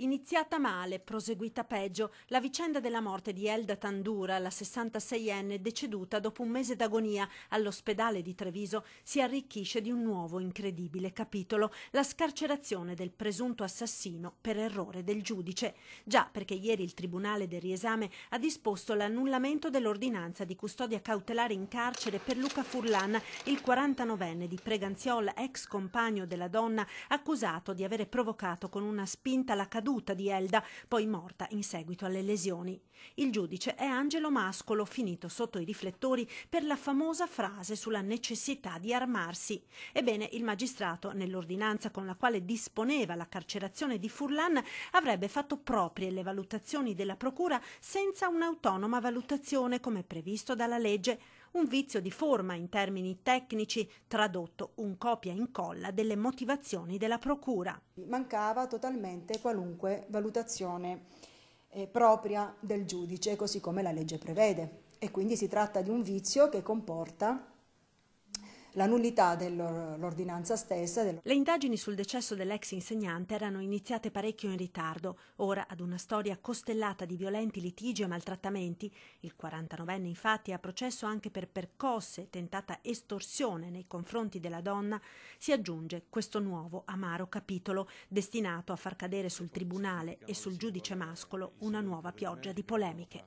Iniziata male, proseguita peggio, la vicenda della morte di Elda Tandura, la 66enne deceduta dopo un mese d'agonia all'ospedale di Treviso, si arricchisce di un nuovo incredibile capitolo, la scarcerazione del presunto assassino per errore del giudice. Già, perché ieri il Tribunale del Riesame ha disposto l'annullamento dell'ordinanza di custodia cautelare in carcere per Luca Furlan, il 49enne di Preganziol, ex compagno della donna, accusato di avere provocato con una spinta la caduta di Elda, poi morta in seguito alle lesioni. Il giudice è Angelo Mascolo, finito sotto i riflettori per la famosa frase sulla necessità di armarsi. Ebbene, il magistrato, nell'ordinanza con la quale disponeva la carcerazione di Furlan, avrebbe fatto proprie le valutazioni della procura senza un'autonoma valutazione come previsto dalla legge. Un vizio di forma in termini tecnici, tradotto un copia e incolla delle motivazioni della procura. Mancava totalmente qualunque valutazione propria del giudice, così come la legge prevede, e quindi si tratta di un vizio che comporta la nullità dell'ordinanza stessa. Le indagini sul decesso dell'ex insegnante erano iniziate parecchio in ritardo. Ora, ad una storia costellata di violenti litigi e maltrattamenti, il 49enne infatti a processo anche per percosse e tentata estorsione nei confronti della donna, si aggiunge questo nuovo amaro capitolo destinato a far cadere sul tribunale e sul giudice Mascolo una nuova pioggia di polemiche.